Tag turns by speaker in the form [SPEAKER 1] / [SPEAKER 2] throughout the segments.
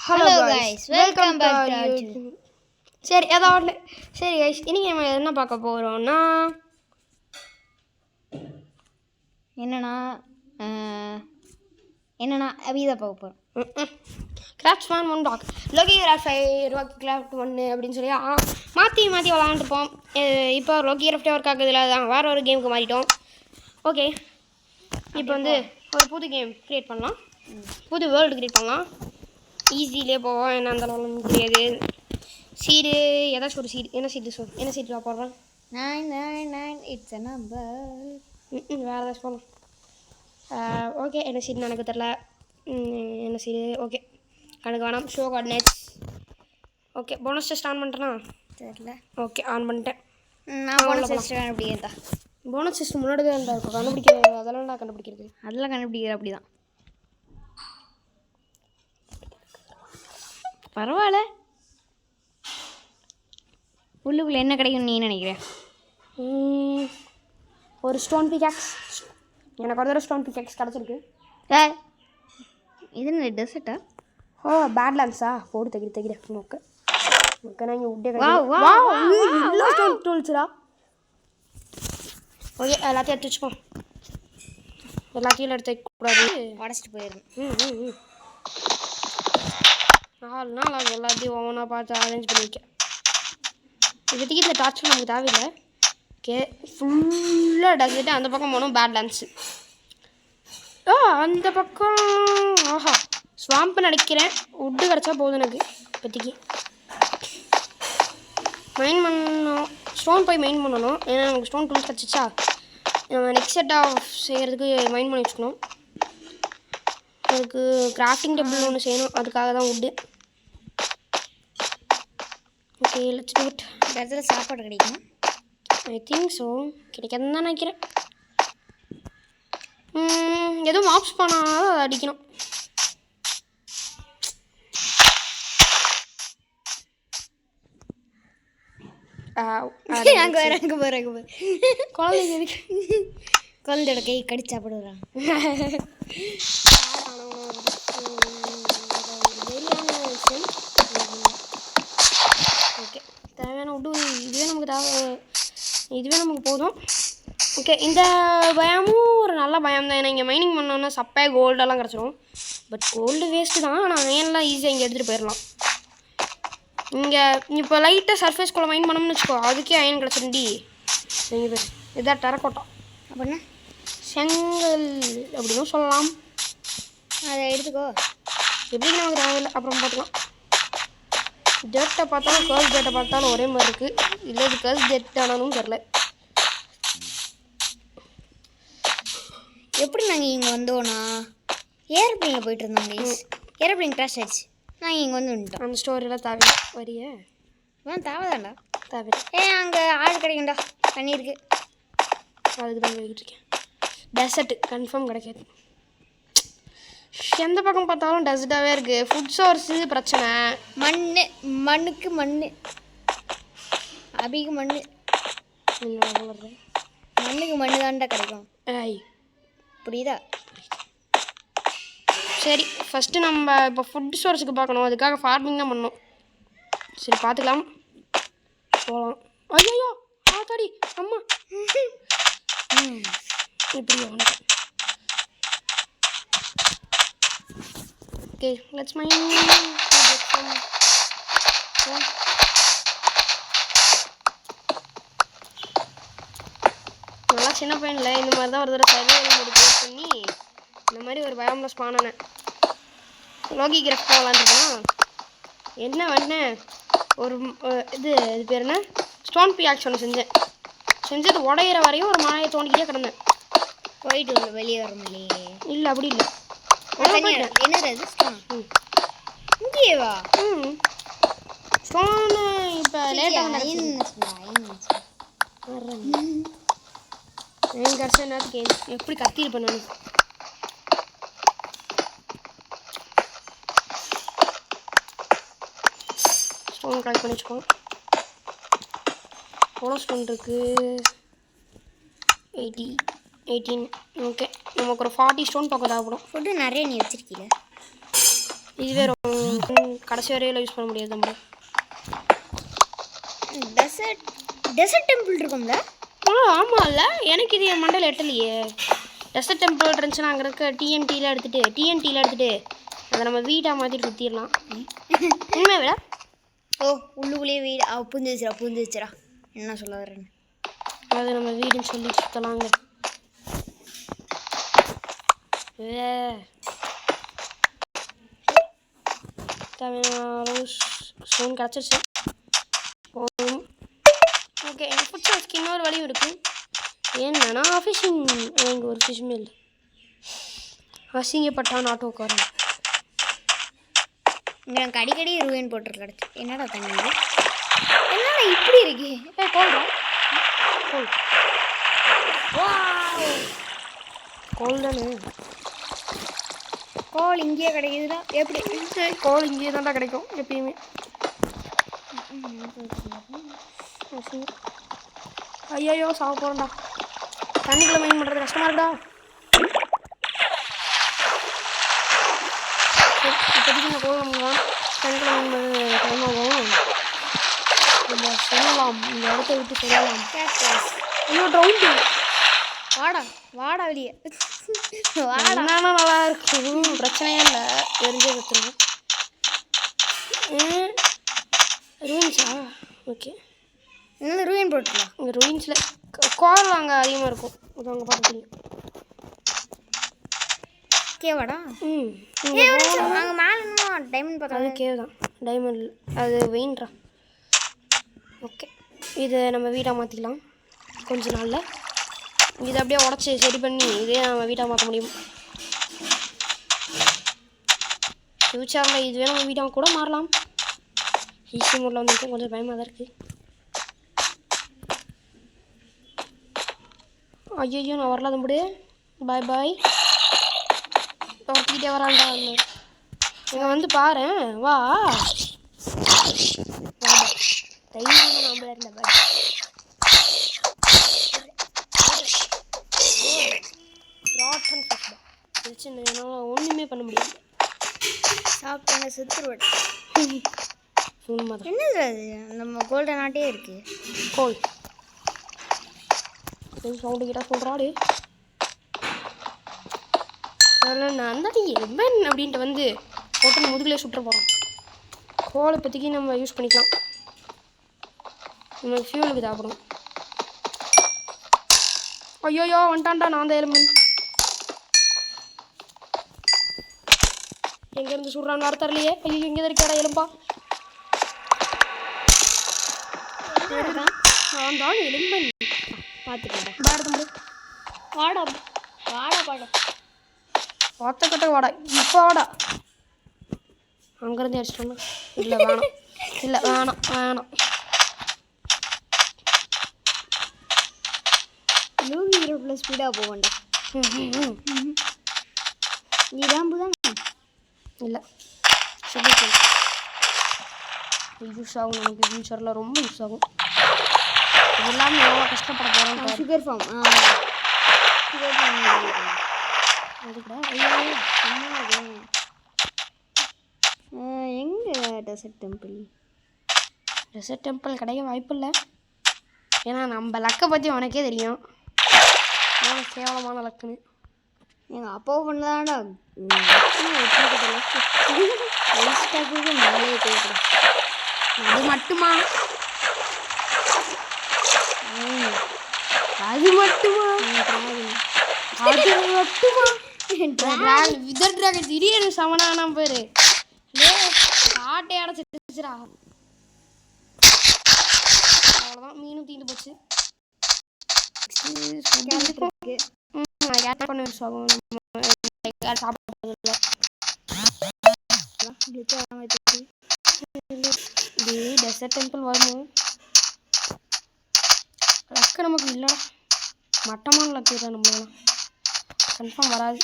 [SPEAKER 1] Hello guys, welcome back to our channel. சரி அதாவது சரி guys, இன்னைக்கு நம்ம என்ன பார்க்க போறோம்னா
[SPEAKER 2] என்னன்னா அபிதா பார்க்க போறோம்.
[SPEAKER 1] கிராஃப்ட்ஸ்மேன் 1 டாக் லோகி கிராஃப்ட் 5 கிராஃப்ட் 1 அப்படின்னு சொல்லி மாற்றி விளாண்டுப்போம். இப்போ லோகி கிராஃப்டே ஒர்க் ஆகுதுல, அதான் வேறு ஒரு கேமுக்கு மாறிட்டோம். ஓகே, இப்போ வந்து ஒரு புது கேம் க்ரியேட் பண்ணலாம், புது வேர்ல்டு க்ரியேட் பண்ணலாம். ஈஸியிலே போவோம், என்ன அந்த அளவுக்கு தெரியாது. சீடு ஏதாச்சும் ஒரு சீடு, என்ன சீடு போடுறேன்?
[SPEAKER 2] 999 இட்ஸ் a number.
[SPEAKER 1] வேறு ஏதாச்சும் போடலாம். ஓகே, என்ன சீடுன்னு எனக்கு தெரில. என்ன சீடு? ஓகே, எனக்கு வேணாம். Show coordinates. Okay, bonus test on பண்ணுறேன்னா
[SPEAKER 2] தெரில.
[SPEAKER 1] ஓகே, ஆன் பண்ணிட்டேன்.
[SPEAKER 2] நான் போனஸ் டெஸ்ட் கண்டுபிடிக்கிறதா?
[SPEAKER 1] போனஸ் டெஸ்ட் முன்னாடி தான் இருந்தால் இருக்கும், கண்டுபிடிக்கிறது அதெல்லாம் நான் கண்டுபிடிக்கிறது.
[SPEAKER 2] அதெல்லாம் கண்டுபிடிக்கிற அப்படி தான். பரவாயில்ல. உள்ளுக்குள்ளே என்ன கிடைக்கும்னு நீ நினைக்கிற?
[SPEAKER 1] ஒரு ஸ்டோன் பிகாக்ஸ். எனக்கு ஒரு தடவை ஸ்டோன் பிகாக்ஸ் கிடச்சிருக்கு.
[SPEAKER 2] இது என்ன டெசர்ட்டா?
[SPEAKER 1] ஓ, பேட்லாண்ட்ஸா? போடு தைக்கிற ஓகே ஓகே. நான் இங்கே விட்டே எல்லாம் ஸ்டோன் டூல்ஸ்டா. ஓகே, எல்லாத்தையும் எடுத்து வச்சுப்போம். எல்லாத்தையும் எடுத்து வைக்கக்கூடாது,
[SPEAKER 2] உடச்சிட்டு போயிடுது.
[SPEAKER 1] 4 நாள் அது எல்லாத்தையும் ஒவ்வொன்றா பார்த்து அரேஞ்ச் பண்ணி வைக்க. இப்போதைக்கு இந்த டார்ச்சர் நமக்கு தேவையில்லை. ஓகே, ஃபுல்லாக டெசர்ட்டு. அந்த பக்கம் போனோம் பேட்லாண்ட்ஸு. அந்த பக்கம் ஆஹா ஸ்வாம்பு நினைக்கிறேன். உட்டு கிடச்சா போதும் எனக்கு இப்போதைக்கு. மைன் பண்ணணும், ஸ்டோன் போய் மைன் பண்ணணும். ஏன்னா நமக்கு ஸ்டோன் டூல்ஸ் கிடச்சிச்சா, நம்ம நெக்ஸ்ட் செட் ஆஃப் செய்கிறதுக்கு மைன் பண்ணி வச்சுக்கணும். அதுக்கு கிராஃப்டிங் டேபிள் ஒன்று செய்யணும், அதுக்காக தான் உட்டு. Okay, let's to it.
[SPEAKER 2] இந்த இடத்துல சாப்பாடு கிடைக்குமா?
[SPEAKER 1] ஐ திங்க் ஸோ, கிடைக்காதுன்னு தான் நினைக்கிறேன். எதுவும் மாப்ஸ் பண்ணாலும் அதை அடிக்கணும்.
[SPEAKER 2] அங்கே போகிறேன்
[SPEAKER 1] குழந்தைங்க எதுக்கு
[SPEAKER 2] குழந்தையோட கை கடிச்சு சாப்பிடுறான்.
[SPEAKER 1] ஓகே, தேவையான உட்டு இதுவே நமக்கு போதும். ஓகே, இந்த பயமும் ஒரு நல்ல பயம் தான். ஏன்னா இங்கே மைனிங் பண்ணோன்னா சப்பை கோல்டெல்லாம் கிடச்சிரும். பட் கோல்டு வேஸ்ட்டு தான், ஆனால் அயன்லாம் ஈஸியாக இங்கே எடுத்துகிட்டு போயிடலாம். இங்கே இப்போ லைட்டாக சர்ஃபேஸ்குள்ளே மைன் பண்ணோம்னு வச்சுக்கோ, அதுக்கே அயன் கிடச்சிருண்டி. நீங்கள் பேர் இதான் டெரக்கோட்டா
[SPEAKER 2] அப்படின்னா
[SPEAKER 1] செங்கல் அப்படின்னு சொல்லலாம்.
[SPEAKER 2] அதை எடுத்துக்கோ.
[SPEAKER 1] எப்படி நமக்கு தேவையில்லை, அப்புறம் பார்த்துக்கலாம். டேட்டை பார்த்தாலும் கேர்ள்ஸ் டேட்டை பார்த்தாலும் ஒரே மாதிரி இருக்குது. இல்லை இது கேர்ள்ஸ் டேட் ஆனாலும் தெரில.
[SPEAKER 2] எப்படி நாங்கள் இங்கே வந்தோன்னா ஏரோப்ளைனில் போயிட்டு இருந்தோம் ப்ளீஸ். ஏரோப்ளைன் கிராஷ் ஆயிடுச்சு. நாங்கள் இங்கே வந்து வந்துட்டோம்.
[SPEAKER 1] அந்த ஸ்டோரியெல்லாம் தேவையில்லை. வரிய
[SPEAKER 2] தேவைதான்டா.
[SPEAKER 1] தேவையில்லை.
[SPEAKER 2] அங்கே ஆள் கிடைக்கும்டா, தண்ணி இருக்குது.
[SPEAKER 1] அதுக்கு தான் போய்கிட்டு இருக்கேன். டெசர்ட்டு கன்ஃபார்ம் கிடைக்காது. எந்த பக்கம் பார்த்தாலும் டெசர்ட்டாகவே இருக்குது. ஃபுட் சோர்ஸு பிரச்சனை.
[SPEAKER 2] மண்ணுக்கு அபிக்கு மண்ணுக்கு மண்ணு தான்டா கிடைக்கும்.
[SPEAKER 1] ஐய்,
[SPEAKER 2] புரியுதா?
[SPEAKER 1] சரி, ஃபஸ்ட்டு நம்ம இப்போ ஃபுட் சோர்ஸுக்கு பார்க்கணும். அதுக்காக ஃபார்மிங் தான் பண்ணணும். சரி, பார்த்துக்கலாம், போகலாம். ஐயோ ஆத்தாடி அம்மா. இப்படி வந்துட்டேன். ஓகே, லெட்ஸ் மைன். நல்லா சின்ன பையனில் இந்த மாதிரி தான் ஒரு தடவை சர்வைவல் மோடு க்ரியேட் பண்ணி இந்த மாதிரி ஒரு பயம்ல ஸ்பானானேன். லோகி கிராஃப்ட் விளாண்டுருக்கேன்னா என்ன பண்ணேன், ஒரு இது பேர் என்ன, ஸ்டோன் பியாக்ஸ் ஒன்று செஞ்சது உடையிற வரையும் ஒரு மழையை தோண்டிக்கிட்டே கிடந்தேன்.
[SPEAKER 2] போயிட்டு வெளியே வர முடியலையே.
[SPEAKER 1] இல்லை, அப்படி இல்லை.
[SPEAKER 2] என்னது அது? ஸ்டோன் இங்கேவா?
[SPEAKER 1] ஸ்டோனு இப்போ லேட்டாக கடைசி நேரத்துக்கு எப்படி கத்திருப்பேன் நான். ஸ்டோன் கலெக்ட் பண்ணி வச்சுக்கோ. எவ்வளோ ஸ்டோன் இருக்குது? 18. ஓகே, நமக்கு ஒரு 40 ஸ்டோன் பக்கம் தேவைப்படும்.
[SPEAKER 2] ஃபுட்டு நிறைய நீ வச்சுருக்கீல.
[SPEAKER 1] இதுவே ரொம்ப கடைசி வரையில் யூஸ் பண்ண முடியாது நம்ம.
[SPEAKER 2] டெசர்ட் டெம்பிள் இருக்கும்ல?
[SPEAKER 1] ஆமாம் இல்லை, எனக்கு இது என் மண்டையில் எட்டலையே. டெசர்ட் டெம்பிள் இருந்துச்சுன்னா அங்கே இருக்க டிஎன்டியில் எடுத்துகிட்டு அதை நம்ம வீடாக மாற்றிட்டு சுற்றிடலாம். உண்மையை விட
[SPEAKER 2] ஓ உள்ளுக்குள்ளேயே வீடு புரிஞ்சு வச்சுரா என்ன சொல்ல வரேன்னு.
[SPEAKER 1] அது நம்ம வீடுன்னு சொல்லி சுற்றலாங்க. ஸ்டோன் கிடச்சிருச்சு. ஓகே, எங்கள் ஃபுட் சாஸ்க்கு இன்னொரு வழியும் இருக்குது. என்னன்னா ஃபிஷிங், எனக்கு ஒரு ஃபிஷ்மே இல்லை. அசிங்கப்பட்டான் ஆட்டோக்காரன்.
[SPEAKER 2] இங்கே எனக்கு அடிக்கடி ரூயின் போட்டு கிடச்சி. என்னடா தண்ணி இது? என்னடா இப்படி இருக்கு?
[SPEAKER 1] கோல் தானே.
[SPEAKER 2] கோல் இங்கேயே கிடைக்குதுடா. எப்படி?
[SPEAKER 1] கோல் இங்கேயே தான்டா கிடைக்கும் எப்பயுமே. ஐயோ சாக போகிறேன்டா. தண்ணிக்குள்ளே மைன் பண்ணுறது கஷ்டமாக இருக்குடா. இப்போதைக்கு இந்த கோல் நம்ம தண்ணிக்குள்ளே மைன் பண்ணுறது டைம் ஆகும். நம்ம சொல்லலாம், இந்த இடத்த விட்டு சொல்லலாம். ஐயோ ட்ரவுண்டு.
[SPEAKER 2] வாடா வெளியே.
[SPEAKER 1] என்னன்னா நல்லா இருக்கும், பிரச்சனையே இல்லை. எரிஞ்சே வச்சுருவோம். ரூயின்ஸா? ஓகே,
[SPEAKER 2] என்ன ரூயின் போட்டுக்கலாம்.
[SPEAKER 1] இங்கே ரூயின்ஸில் கோல் அங்கே அதிகமாக இருக்கும். அது அங்கே பார்த்து தெரியும்.
[SPEAKER 2] கேவாடா? நாங்கள் மேலே இன்னும் டைமண்ட் பார்த்தா.
[SPEAKER 1] அது கேவ் தான், டைமண்ட் அது வெயின்ரா. ஓகே, இதை நம்ம வீடாக மாற்றிக்கலாம் கொஞ்ச நாளில். இதை அப்படியே உடச்சி சரி பண்ணி இதே நம்ம வீட்டாக மாற்ற முடியும். ஃப்யூச்சரில் இதுவே நம்ம வீட்டாக கூட மாறலாம். ஈஸி மோடில் வந்துட்டு கொஞ்சம் பயமாக தான் இருக்குது. ஐயோ நான் வரல தம்புடு. பாய் பாய். துரத்திக்கிட்டே வரான்டா. இங்கே வந்து பாரு, வா. தைரியமாக நாம இருந்த பாய். பிரச்சனை என்னால் ஒன்றுமே பண்ண முடியாது.
[SPEAKER 2] சாப்பிட்டு செத்துருவேன்.
[SPEAKER 1] உண்மைதான்.
[SPEAKER 2] என்னது அது? நம்ம கோல்டன் ஆட்டே இருக்கு.
[SPEAKER 1] கோல் சவுண்டு கிட்ட சொல்கிறாடு. அதில் நான் தான் எவன் அப்படின்ட்டு வந்து போட்டு முதுகிலே சுற்ற போகிறோம். கோலை பற்றிக்கி நம்ம யூஸ் பண்ணிக்கலாம். நம்ம ஃபியூலுக்கு சாப்பிடும். ஐயோயோ வந்துட்டான்டா நான் தான் எலும்பன். எங்கேருந்து சுடுறான்னு வர தரலையே. ஐயோ இங்கே தான் இருக்காடா எலும்பா. நான் தான் எலும்பன்.
[SPEAKER 2] பார்த்துக்கோடா.
[SPEAKER 1] வாடா
[SPEAKER 2] வாடா
[SPEAKER 1] வாத்தக்கட்ட வாடா. இப்போ வாடா. அங்கேருந்து அடிச்சிட்டோன்னா இல்லை வேணாம்.
[SPEAKER 2] லூவி ஹீரோவில் ஸ்பீடாக போகண்டா. இதாம்பு தான்
[SPEAKER 1] இல்லை சொல்லி யூஸ் ஆகும். நமக்கு ஃபியூச்சரில் ரொம்ப யூஸ் ஆகும். இது எல்லாமே எவ்வளோ கஷ்டப்பட போகிறோம்.
[SPEAKER 2] சுகர் ஃபார்ம்
[SPEAKER 1] அதுக்கூட
[SPEAKER 2] எங்கே டெசர்ட்
[SPEAKER 1] டெம்பிள் கிடைக்க வாய்ப்பு இல்லை. ஏன்னா நம்ம லக்கை பற்றி உனக்கே தெரியும். எவ்வளோ கேவலமான லக்குன்னு.
[SPEAKER 2] எங்கள் அப்பாவை பண்ணதாண்டா மேலே கேட்குறேன்.
[SPEAKER 1] அது மட்டுமா விதர் டிராகன் திடீர்னு சமனானா பேரு ஆட்டை அடைச்சிட்டுச்சுரா. அவ்வளோதான், மீனும் தீந்து போச்சு. டெசர்ட் டெம்பிள் வரணும். லக்கு நமக்கு இல்லைடா. மட்டமான லக்கு தான் நம்மளால. கன்ஃபார்ம் வராது.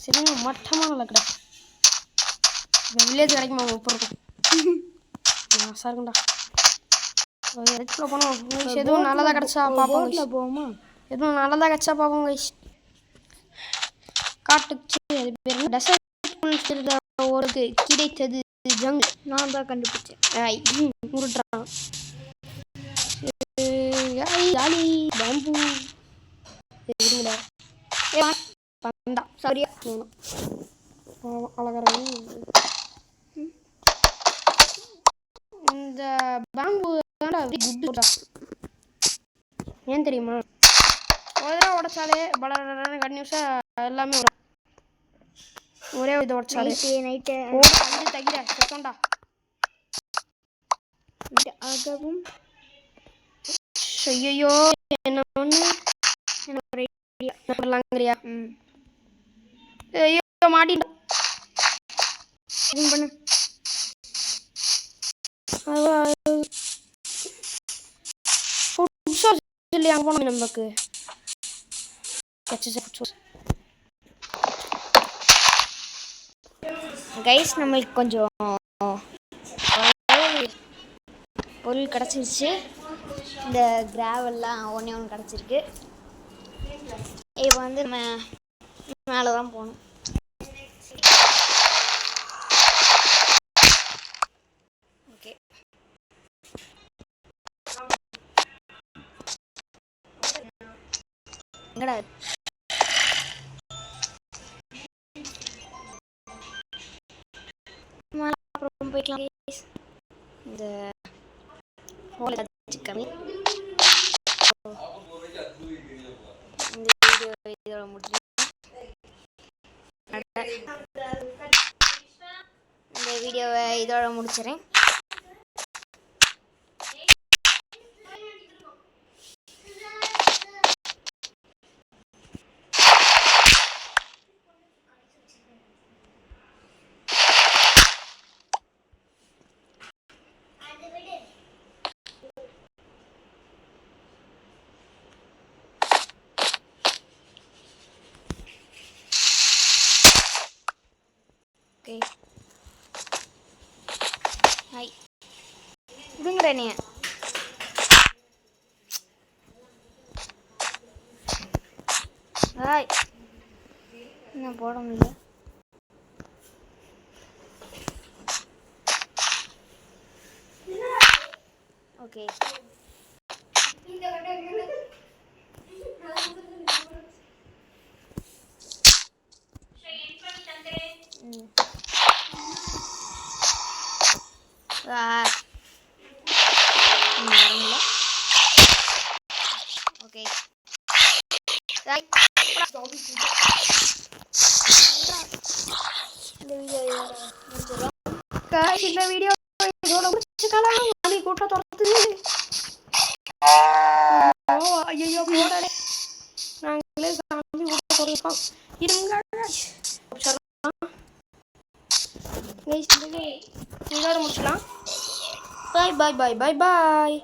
[SPEAKER 1] சரிங்க, மட்டமான லக்குடா. வில்லேஜ் கிடைக்குமா எப்படி இருக்கும்? மாசாக இருக்கும்டா. இடத்துல போனோம். எதுவும் நல்லதாக கிடச்சா பார்ப்போம்.
[SPEAKER 2] போவோமா?
[SPEAKER 1] எதுவும் நல்லதாக கிடச்சா பார்ப்போம் கைஸ். காட்டுச்சு அது பேர் டெசர்ட் ஒரு கிடைத்தது ஜங்கு.
[SPEAKER 2] நான் தான் கண்டுபிடிச்சேன்.
[SPEAKER 1] உருட்டுறான். ஜாலி பாம்பு இருங்கடா. பந்தா சரியா அழகாக இந்த பாம்பு குட்டா ஏன் தெரியுமா? ஒரு தடவை உடச்சாலே பல கன்யூஸாக எல்லாமே வரும். ஒரே இதை உடச்சாலே
[SPEAKER 2] நைட்டு
[SPEAKER 1] அது தகிர செத்தோண்டா.
[SPEAKER 2] ஆகவும்
[SPEAKER 1] ஐயோ என்ன ஒன்று பண்ணலாங்கிறியா? ஐயோ மாட்டிட்டேன்.
[SPEAKER 2] பண்ணு
[SPEAKER 1] சொல்லி அங்கே போனோம் நமக்கு
[SPEAKER 2] கைஸ் நம்மளுக்கு கொஞ்சம் பொருள் கிடச்சிருச்சு. இந்த கிராவெல்லாம் ஒன்று கிடச்சிருக்கு. இப்போ வந்து நம்ம மேலே தான் போகணும். ஓகே எங்கடா அப்புறம் போய்க்கலாம். இந்த கம்மி இந்த வீடியோ இதோட முடிச்சு இந்த வீடியோவை இதோட முடிச்சிடறேன். ஓகே ஹாய் இதுங்கிற நீ ஹாய் என்ன போட முடியல. ஓகே ஓகே
[SPEAKER 1] இந்த வீடியோ இதோட முடிச்சுக்கலாம். நாளை கூட்டம் துரத்துது. ஐயோ போடலே நாங்களே சாமி கூட்டம் துறப்போம். இருங்க இதோட முடிச்சலாம். பாய் பாய் பாய் பாய் பாய்.